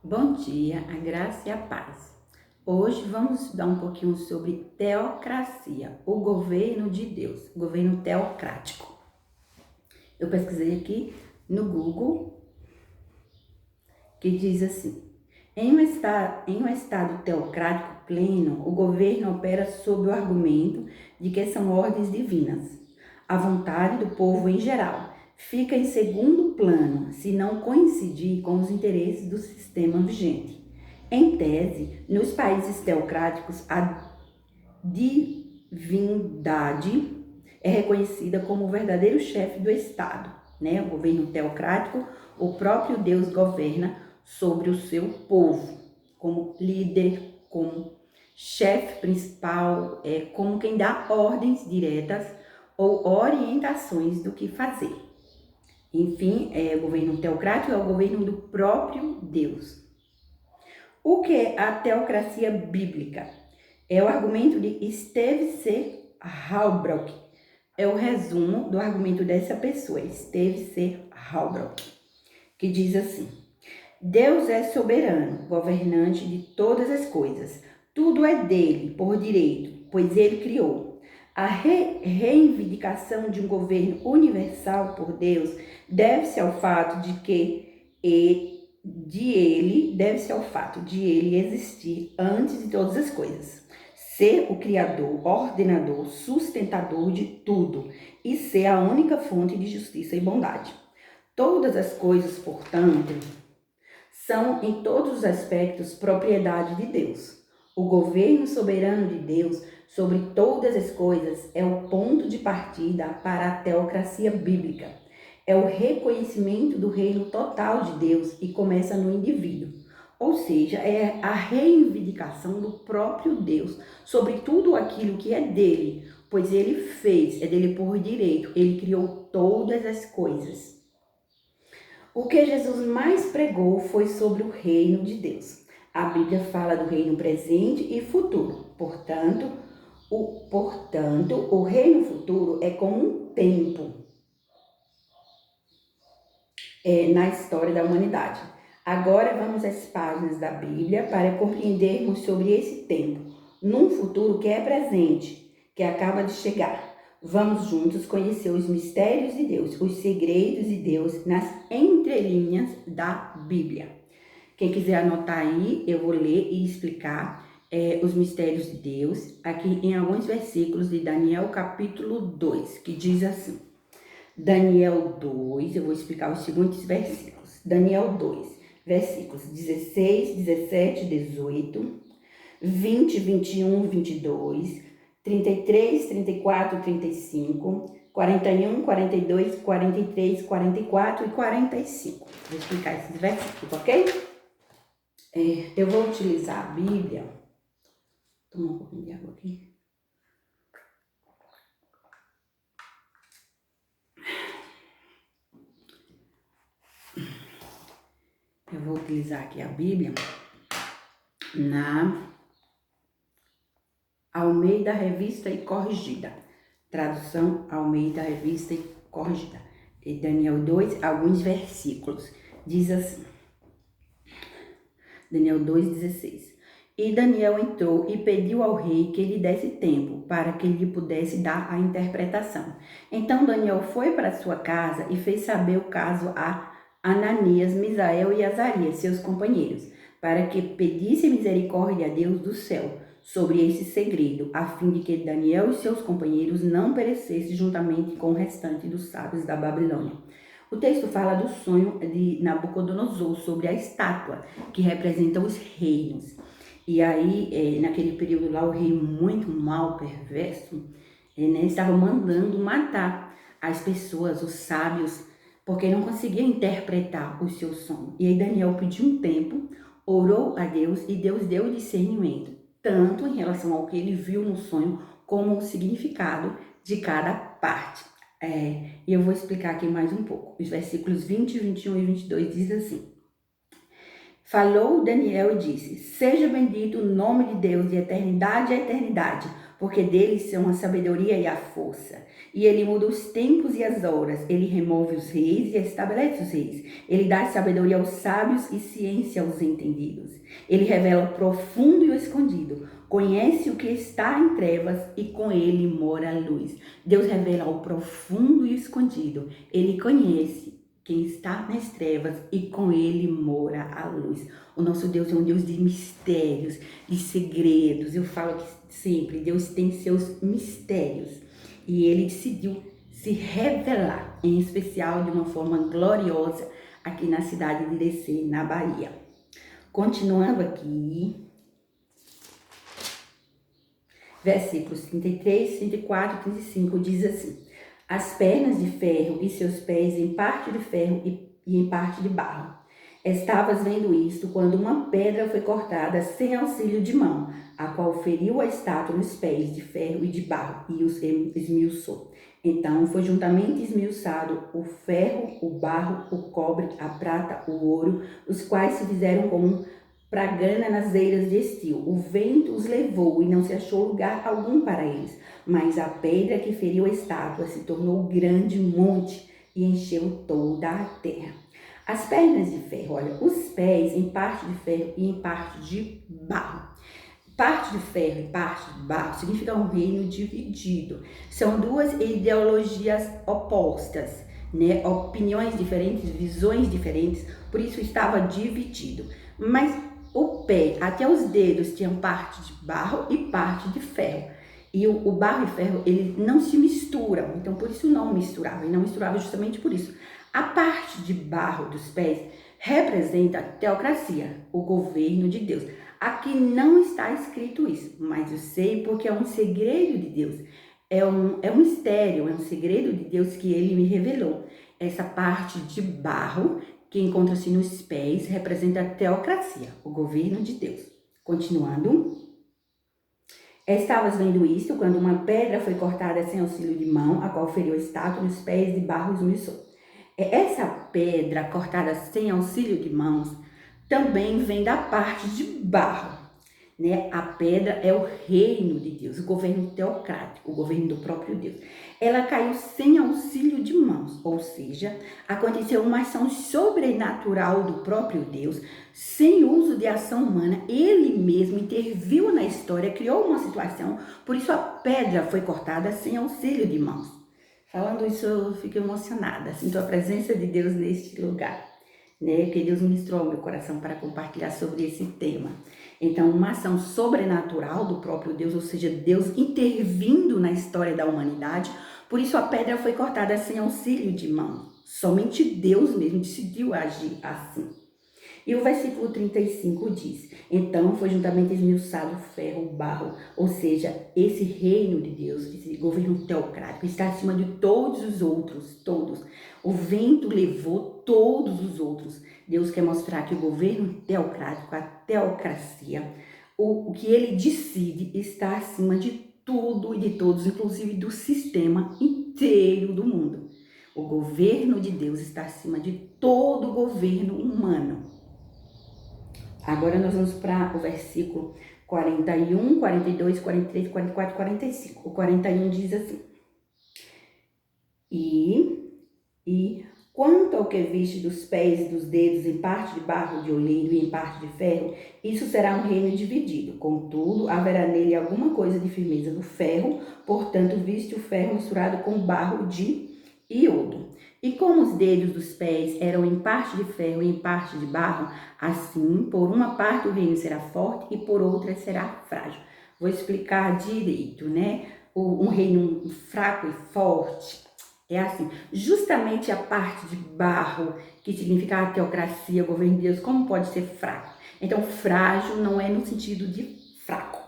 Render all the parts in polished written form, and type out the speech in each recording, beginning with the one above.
Bom dia, a graça e a paz. Hoje vamos estudar um pouquinho sobre teocracia, o governo de Deus, o governo teocrático. Eu pesquisei aqui no Google, que diz assim: em um estado teocrático pleno, o governo opera sob o argumento de que são ordens divinas. A vontade do povo em geral fica em segundo plano se não coincidir com os interesses do sistema vigente. Em tese, nos países teocráticos, a divindade é reconhecida como o verdadeiro chefe do Estado, né? O governo teocrático, o próprio Deus governa sobre o seu povo, como líder, como chefe principal, como quem dá ordens diretas ou orientações do que fazer. Enfim, o governo teocrático é o governo do próprio Deus. O que é a teocracia bíblica? É o argumento de Steve C. Halbrook. É o resumo do argumento dessa pessoa, Steve C. Halbrook, que diz assim: Deus é soberano, governante de todas as coisas. Tudo é dele, por direito, pois ele criou. A reivindicação de um governo universal por Deus deve-se ao fato de ele existir antes de todas as coisas, ser o criador, ordenador, sustentador de tudo e ser a única fonte de justiça e bondade. Todas as coisas, portanto, são em todos os aspectos propriedade de Deus. O governo soberano de Deus sobre todas as coisas é o ponto de partida para a teocracia bíblica. É o reconhecimento do reino total de Deus e começa no indivíduo. Ou seja, é a reivindicação do próprio Deus sobre tudo aquilo que é dele, pois ele fez, é dele por direito, ele criou todas as coisas. O que Jesus mais pregou foi sobre o reino de Deus. A Bíblia fala do reino presente e futuro. Portanto, o reino futuro é como um tempo na história da humanidade. Agora vamos às páginas da Bíblia para compreendermos sobre esse tempo, num futuro que é presente, que acaba de chegar. Vamos juntos conhecer os mistérios de Deus, os segredos de Deus nas entrelinhas da Bíblia. Quem quiser anotar aí, eu vou ler e explicar os mistérios de Deus aqui em alguns versículos de Daniel capítulo 2, que diz assim: Daniel 2, eu vou explicar os seguintes versículos. Daniel 2, versículos 16, 17, 18, 20, 21, 22, 33, 34, 35, 41, 42, 43, 44 e 45. Vou explicar esses versículos, ok? Eu vou utilizar a Bíblia. Toma um pouquinho de água aqui. Eu vou utilizar aqui a Bíblia na Almeida Revista e Corrigida. Tradução Almeida Revista e Corrigida. E Daniel 2, alguns versículos. Diz assim. Daniel 2,16. E Daniel entrou e pediu ao rei que lhe desse tempo para que lhe pudesse dar a interpretação. Então Daniel foi para sua casa e fez saber o caso a Ananias, Misael e Azarias, seus companheiros, para que pedisse misericórdia a Deus do céu sobre esse segredo, a fim de que Daniel e seus companheiros não perecessem juntamente com o restante dos sábios da Babilônia. O texto fala do sonho de Nabucodonosor sobre a estátua, que representa os reinos. E aí, naquele período lá, o rei muito mal, perverso, estava mandando matar as pessoas, os sábios, porque não conseguia interpretar o seu sonho. E aí Daniel pediu um tempo, orou a Deus e Deus deu o discernimento, tanto em relação ao que ele viu no sonho, como o significado de cada parte. E eu vou explicar aqui mais um pouco. Os versículos 20, 21 e 22 diz assim: Falou Daniel e disse: Seja bendito o nome de Deus de eternidade a eternidade, porque deles são a sabedoria e a força. E ele muda os tempos e as horas, ele remove os reis e estabelece os reis. Ele dá sabedoria aos sábios e ciência aos entendidos. Ele revela o profundo e o escondido, conhece o que está em trevas e com ele mora a luz. Deus revela o profundo e o escondido, ele conhece quem está nas trevas e com ele mora a luz. O nosso Deus é um Deus de mistérios, de segredos. Eu falo que sempre Deus tem seus mistérios e ele decidiu se revelar, em especial de uma forma gloriosa aqui na cidade de Irecê, na Bahia. Continuando aqui, versículos 33, 34 e 35 diz assim: as pernas de ferro e seus pés em parte de ferro e em parte de barro. Estavas vendo isto quando uma pedra foi cortada sem auxílio de mão, a qual feriu a estátua nos pés de ferro e de barro e os esmiuçou. Então foi juntamente esmiuçado o ferro, o barro, o cobre, a prata, o ouro, os quais se fizeram como pragana nas eiras de Estio. O vento os levou e não se achou lugar algum para eles. Mas a pedra que feriu a estátua se tornou grande monte e encheu toda a terra. As pernas de ferro, olha, os pés em parte de ferro e em parte de barro. Parte de ferro e parte de barro significa um reino dividido. São duas ideologias opostas, né? Opiniões diferentes, visões diferentes, por isso estava dividido. Mas o pé, até os dedos, tinham parte de barro e parte de ferro. E o barro e ferro, eles não se misturam, então por isso não misturava, e não misturava justamente por isso. A parte de barro dos pés representa a teocracia, o governo de Deus. Aqui não está escrito isso, mas eu sei porque é um segredo de Deus. É um mistério, é um segredo de Deus que ele me revelou. Essa parte de barro que encontra-se nos pés representa a teocracia, o governo de Deus. Continuando. Estavas vendo isto quando uma pedra foi cortada sem auxílio de mão, a qual feriu a estátua nos pés de barro esmiuçou. Essa pedra cortada sem auxílio de mãos também vem da parte de barro, né? A pedra é o reino de Deus, o governo teocrático, o governo do próprio Deus. Ela caiu sem auxílio de mãos, ou seja, aconteceu uma ação sobrenatural do próprio Deus, sem uso de ação humana. Ele mesmo interviu na história, criou uma situação, por isso a pedra foi cortada sem auxílio de mãos. Falando isso, eu fico emocionada, sinto a presença de Deus neste lugar, né? Que Deus ministrou ao meu coração para compartilhar sobre esse tema. Então, uma ação sobrenatural do próprio Deus, ou seja, Deus intervindo na história da humanidade, por isso a pedra foi cortada sem auxílio de mão. Somente Deus mesmo decidiu agir assim. E o versículo 35 diz: então foi juntamente esmiuçado o ferro, o barro, ou seja, esse reino de Deus, esse governo teocrático, está acima de todos os outros, todos. O vento levou todos os outros. Deus quer mostrar que o governo teocrático, a teocracia, o que ele decide está acima de tudo e de todos, inclusive do sistema inteiro do mundo. O governo de Deus está acima de todo o governo humano. Agora nós vamos para o versículo 41, 42, 43, 44 e 45. O 41 diz assim: E quanto ao que viste dos pés e dos dedos em parte de barro de oleiro e em parte de ferro, isso será um reino dividido. Contudo, haverá nele alguma coisa de firmeza do ferro, portanto, viste o ferro misturado com barro de iodo. E como os dedos dos pés eram em parte de ferro e em parte de barro, assim, por uma parte o reino será forte e por outra será frágil. Vou explicar direito, né? Um reino fraco e forte é assim, justamente a parte de barro, que significa a teocracia, o governo de Deus, como pode ser fraco? Então, frágil não é no sentido de fraco.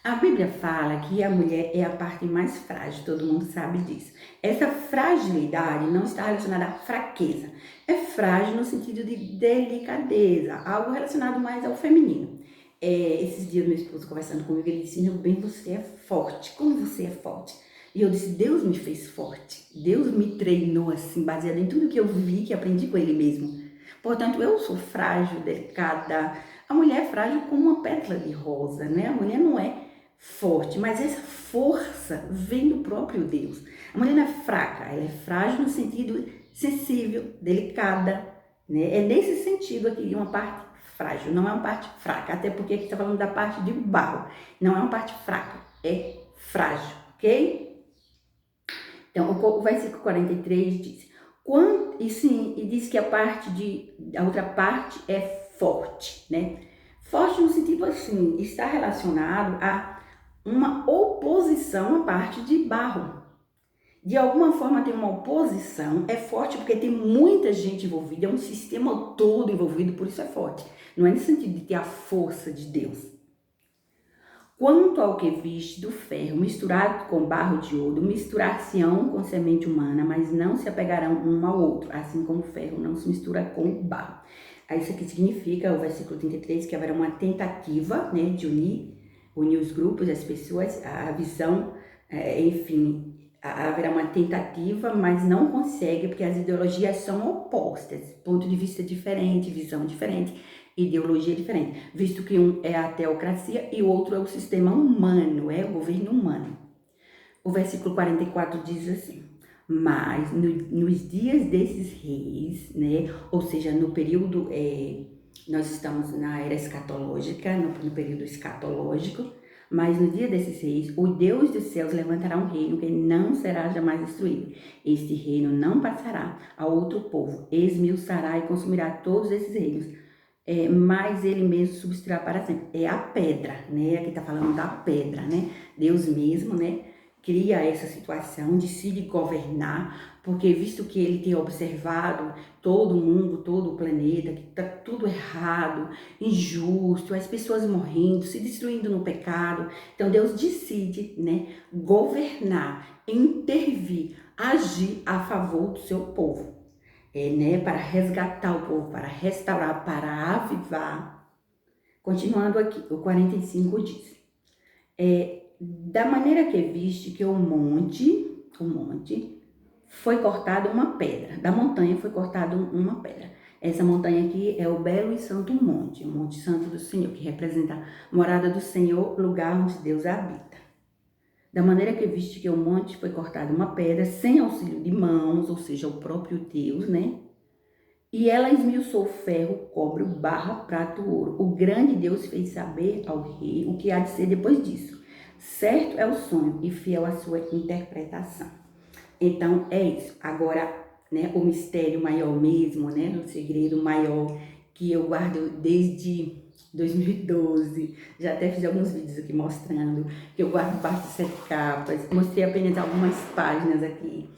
A Bíblia fala que a mulher é a parte mais frágil, todo mundo sabe disso. Essa fragilidade não está relacionada à fraqueza. É frágil no sentido de delicadeza, algo relacionado mais ao feminino. Esses dias meu esposo conversando comigo, ele disse: meu bem, você é forte. Como você é forte? E eu disse: Deus me fez forte. Deus me treinou assim, baseado em tudo que eu vi, que aprendi com ele mesmo. Portanto, eu sou frágil, delicada. A mulher é frágil como uma pétala de rosa, né? A mulher não é forte, mas essa força vem do próprio Deus. A mulher não é fraca, ela é frágil no sentido sensível, delicada, né? É nesse sentido aqui, uma parte frágil, não é uma parte fraca, até porque aqui está falando da parte de barro, não é uma parte fraca, é frágil, ok? Então, o versículo 43 diz, e diz que a outra parte é forte, né? Forte no sentido assim, está relacionado a uma oposição à parte de barro. De alguma forma tem uma oposição, é forte porque tem muita gente envolvida, é um sistema todo envolvido, por isso é forte. Não é no sentido de ter a força de Deus. Quanto ao que viste do ferro misturado com barro de ouro, misturar-se-ão com semente humana, mas não se apegarão um ao outro, assim como o ferro não se mistura com o barro. Aí isso aqui significa, o versículo 33, que haverá uma tentativa, né, de unir os grupos, as pessoas, a visão, enfim, haverá uma tentativa, mas não consegue, porque as ideologias são opostas, ponto de vista diferente, visão diferente, ideologia diferente, visto que um é a teocracia e o outro é o sistema humano, é o governo humano. O versículo 44 diz assim, mas nos dias desses reis, né, ou seja, no período, nós estamos na era escatológica, no período escatológico, mas no dia desses reis, o Deus dos céus levantará um reino que não será jamais destruído. Este reino não passará a outro povo, esmiuçará e consumirá todos esses reinos, mas ele mesmo subsistirá para sempre. É a pedra, né? Aqui está falando da pedra, né? Deus mesmo, né? Cria essa situação, decide governar, porque visto que ele tem observado todo mundo, todo o planeta, que está tudo errado, injusto, as pessoas morrendo, se destruindo no pecado, então Deus decide, né, governar, intervir, agir a favor do seu povo, né, para resgatar o povo, para restaurar, para avivar. Continuando aqui, o 45 diz, da maneira que viste que o monte foi cortado uma pedra, da montanha foi cortada uma pedra. Essa montanha aqui é o belo e santo monte, o Monte Santo do Senhor, que representa a morada do Senhor, lugar onde Deus habita. Da maneira que viste que o monte foi cortada uma pedra, sem auxílio de mãos, ou seja, o próprio Deus, né? E ela esmiuçou ferro, cobre, barra, prata, ouro. O grande Deus fez saber ao rei o que há de ser depois disso. Certo é o sonho e fiel a sua interpretação. Então, é isso. Agora, né, o mistério maior mesmo, né, o segredo maior que eu guardo desde 2012. Já até fiz alguns vídeos aqui mostrando que eu guardo parte de 7 capas. Mostrei apenas algumas páginas aqui.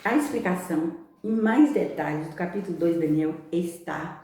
A explicação em mais detalhes do capítulo 2 de Daniel está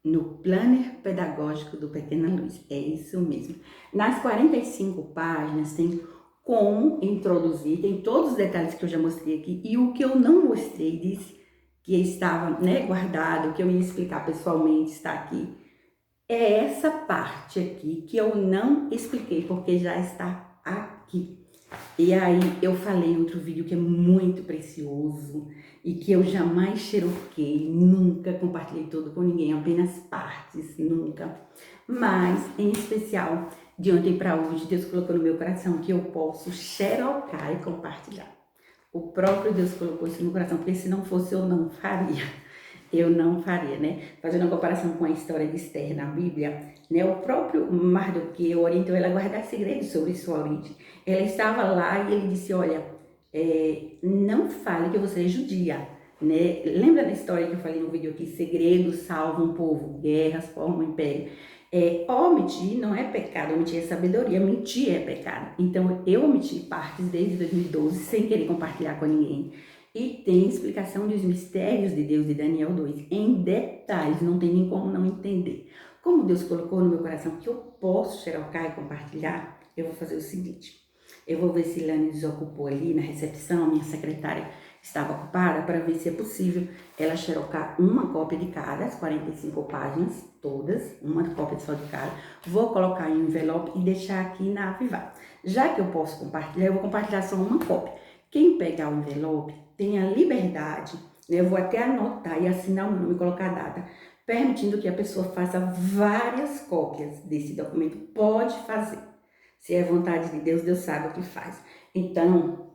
no planner pedagógico do Pequena Luz. É isso mesmo. Nas 45 páginas tem como introduzir, tem todos os detalhes que eu já mostrei aqui, e o que eu não mostrei, disse que estava, né, guardado, que eu ia explicar pessoalmente, está aqui. É essa parte aqui que eu não expliquei, porque já está aqui. E aí eu falei em outro vídeo que é muito precioso e que eu jamais xeroquei, nunca compartilhei todo com ninguém, apenas partes, nunca. Mas, em especial, de ontem para hoje, Deus colocou no meu coração que eu posso xerocar e compartilhar. O próprio Deus colocou isso no coração, porque se não fosse eu não faria. Eu não faria, né? Fazendo uma comparação com a história de Esther na Bíblia, né? O próprio Mardoqueu orientou ela a guardar segredos sobre sua origem. Ela estava lá e ele disse, olha, não fale que você é judia, né? Lembra da história que eu falei no vídeo aqui? Segredos salvam o povo, guerras formam o império. Omitir não é pecado, omitir é sabedoria, mentir é pecado. Então, eu omiti partes desde 2012, sem querer compartilhar com ninguém. E tem explicação dos mistérios de Deus de Daniel 2, em detalhes, não tem nem como não entender. Como Deus colocou no meu coração que eu posso xerocar e compartilhar, eu vou fazer o seguinte. Eu vou ver se Lani desocupou ali na recepção, a minha secretária estava ocupada, para ver se é possível ela xerocar uma cópia de cada, as 45 páginas, todas, uma cópia só de cada. Vou colocar em um envelope e deixar aqui na Avivar. Já que eu posso compartilhar, eu vou compartilhar só uma cópia. Quem pegar o envelope tem a liberdade, né? Eu vou até anotar e assinar o nome e colocar a data, permitindo que a pessoa faça várias cópias desse documento. Pode fazer. Se é vontade de Deus, Deus sabe o que faz. Então,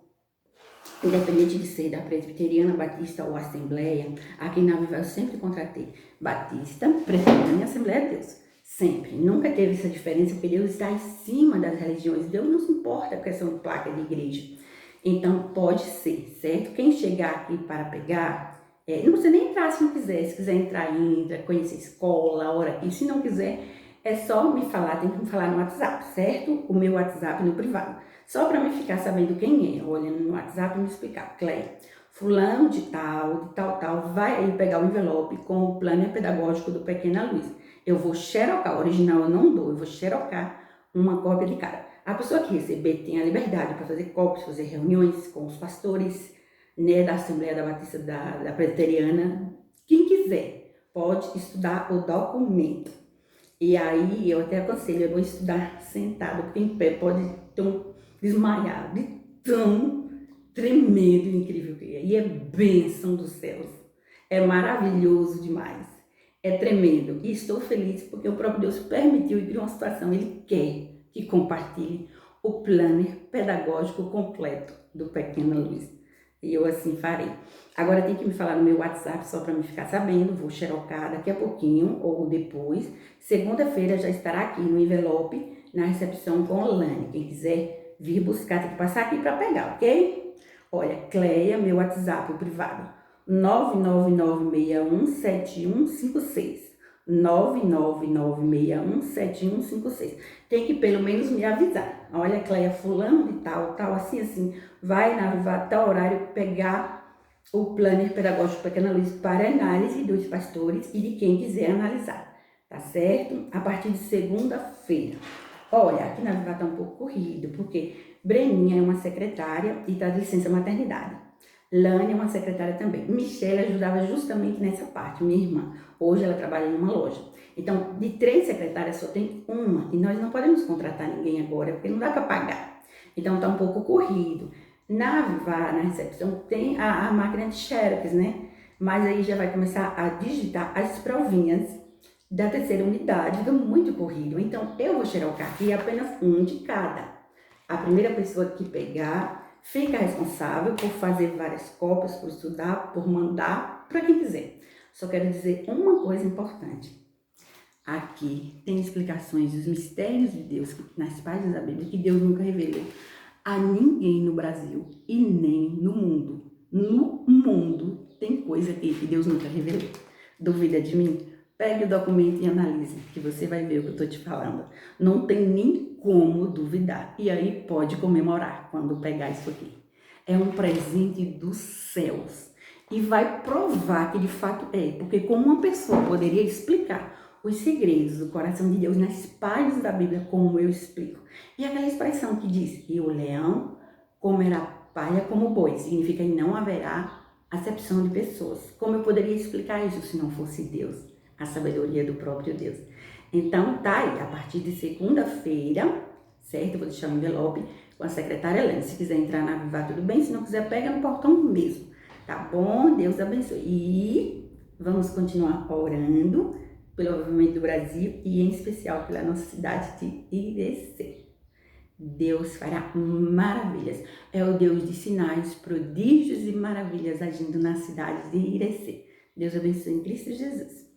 independente de ser da presbiteriana, batista ou assembleia, aqui na Viva eu sempre contratei batista, presbiteriana e Assembleia de Deus. Sempre. Nunca teve essa diferença, porque Deus está acima das religiões. Deus não se importa com questão de placa de igreja. Então, pode ser, certo? Quem chegar aqui para pegar, não precisa nem entrar se não quiser. Se quiser entrar, entra, conhecer escola, hora aqui. Se não quiser, é só me falar, tem que me falar no WhatsApp, certo? O meu WhatsApp no privado. Só para me ficar sabendo quem é, olhando no WhatsApp e me explicar. Cleia, fulano de tal, vai aí pegar o envelope com o planner pedagógico do Pequena Luz. Eu vou xerocar, o original eu não dou, eu vou xerocar uma cópia de cada. A pessoa que receber tem a liberdade para fazer cópias, fazer reuniões com os pastores, né, da Assembleia da Batista, da Presbiteriana. Quem quiser pode estudar o documento. E aí eu até aconselho, eu vou estudar sentado, porque em pé pode desmaiar de tão tremendo e incrível que é. E é bênção dos céus. É maravilhoso demais. É tremendo. E estou feliz porque o próprio Deus permitiu e criou uma situação. Ele quer que compartilhe o planner pedagógico completo do Pequena Luz. E eu assim farei. Agora tem que me falar no meu WhatsApp só para me ficar sabendo. Vou xerocar daqui a pouquinho ou depois. Segunda-feira já estará aqui no envelope, na recepção com Olane. Quem quiser vir buscar, tem que passar aqui para pegar, ok? Olha, Cleia, meu WhatsApp, o privado, 999617156. 999617156. Tem que pelo menos me avisar. Olha, Cleia, fulano de tal, assim, vai na tal horário pegar o planner pedagógico Pequena Luz para análise dos pastores e de quem quiser analisar, tá certo? A partir de segunda-feira. Olha, aqui na Viva tá um pouco corrido, porque Breninha é uma secretária e tá de licença maternidade. Lânia é uma secretária também. Michelle ajudava justamente nessa parte, minha irmã. Hoje ela trabalha em uma loja. Então, de 3 secretárias só tem uma. E nós não podemos contratar ninguém agora, porque não dá para pagar. Então, tá um pouco corrido. Na Viva, na recepção, tem a máquina de xerox, né? Mas aí já vai começar a digitar as provinhas da terceira unidade. Fica muito corrido. Então, eu vou xerocar aqui apenas um de cada. A primeira pessoa que pegar fica responsável por fazer várias cópias, por estudar, por mandar para quem quiser. Só quero dizer uma coisa importante. Aqui tem explicações dos mistérios de Deus nas páginas da Bíblia que Deus nunca revelou a ninguém no Brasil e nem no mundo. No mundo tem coisa aqui que Deus nunca revelou. Duvida de mim? Pegue o documento e analise, que você vai ver o que eu estou te falando. Não tem nem como duvidar. E aí pode comemorar quando pegar isso aqui. É um presente dos céus. E vai provar que de fato é. Porque como uma pessoa poderia explicar os segredos do coração de Deus nas páginas da Bíblia, como eu explico. E aquela expressão que diz que o leão comerá palha como boi, significa que não haverá acepção de pessoas. Como eu poderia explicar isso se não fosse Deus? A sabedoria do próprio Deus. Então, tá aí, a partir de segunda-feira, certo? Eu vou deixar o envelope com a secretária Helena. Se quiser entrar na Viva, tudo bem. Se não quiser, pega no portão mesmo. Tá bom? Deus abençoe. E vamos continuar orando pelo movimento do Brasil e, em especial, pela nossa cidade de Irecê. Deus fará maravilhas. É o Deus de sinais, prodígios e maravilhas agindo na cidade de Irecê. Deus abençoe em Cristo Jesus.